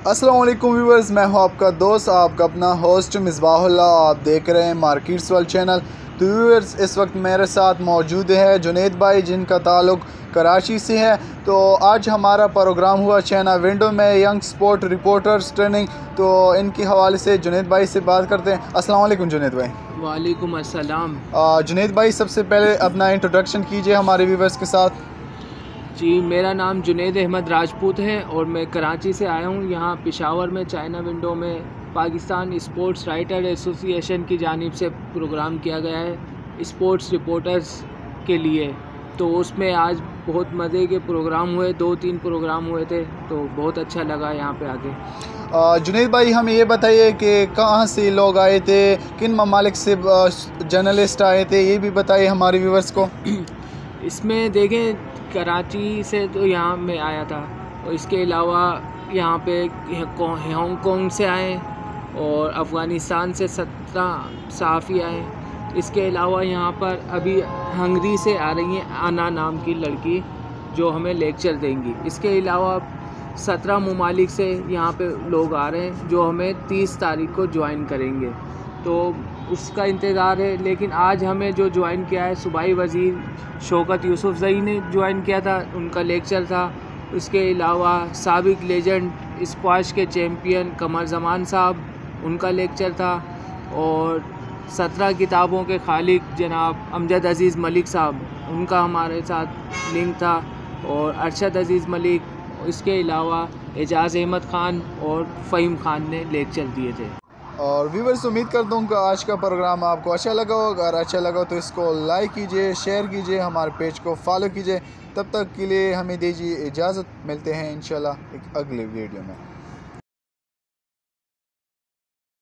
अस्सलाम वालेकुम व्यूअर्स, मैं हूं आपका दोस्त, आपका अपना होस्ट मिसबाहुल्लाह। आप देख रहे हैं मार्केट्स वर्ल्ड चैनल। तो व्यूअर्स, इस वक्त मेरे साथ मौजूद है जुनैद भाई, जिनका ताल्लुक कराची से है। तो आज हमारा प्रोग्राम हुआ चाइना विंडो में यंग स्पोर्ट रिपोर्टर्स ट्रेनिंग। तो इनके हवाले से जुनैद भाई से बात करते हैं। अस्सलाम वालेकुम जुनैद भाई। वालेकुम अस्सलाम। जुनैद भाई, सबसे पहले अपना इंट्रोडक्शन कीजिए हमारे व्यूअर्स के साथ। जी, मेरा नाम जुनैद अहमद राजपूत है और मैं कराची से आया हूँ। यहाँ पेशावर में चाइना विंडो में पाकिस्तान स्पोर्ट्स राइटर एसोसिएशन की जानिब से प्रोग्राम किया गया है स्पोर्ट्स रिपोर्टर्स के लिए। तो उसमें आज बहुत मज़े के प्रोग्राम हुए, 2-3 प्रोग्राम हुए थे, तो बहुत अच्छा लगा यहाँ पे आके। जुनैद भाई, हमें ये बताइए कि कहाँ से लोग आए थे, किन ममालिक से जर्नलिस्ट आए थे, ये भी बताइए हमारे व्यूअर्स को। इसमें देखें, कराची से तो यहाँ मैं आया था और इसके अलावा यहाँ पे हांगकांग से आए और अफ़गानिस्तान से 17 सहाफ़ी आए। इसके अलावा यहाँ पर अभी हंगरी से आ रही हैं आना नाम की लड़की, जो हमें लेक्चर देंगी। इसके अलावा 17 ममालिक से यहाँ पे लोग आ रहे हैं जो हमें 30 तारीख को ज्वाइन करेंगे, तो उसका इंतज़ार है। लेकिन आज हमें जो ज्वाइन किया है, सूबाई वज़ीर शौकत यूसुफ़ज़ई ने ज्वाइन किया था, उनका लेक्चर था। इसके अलावा साबिक लेजेंड स्क्वाश के चैम्पियन कमर ज़मान साहब, उनका लेक्चर था। और 17 किताबों के खालिक जनाब अमजद अज़ीज़ मलिक साहब, उनका हमारे साथ लिंक था। और अरशद अज़ीज़ मलिक, इसके अलावा एजाज़ अहमद ख़ान और फ़हीम ख़ान ने लेक्चर दिए थे। और व्यूवर्स, उम्मीद करता हूँ कि आज का प्रोग्राम आपको अच्छा लगा हो। अगर अच्छा लगा तो इसको लाइक कीजिए, शेयर कीजिए, हमारे पेज को फॉलो कीजिए। तब तक के लिए हमें दीजिए इजाज़त। मिलते हैं इंशाल्लाह एक अगले वीडियो में।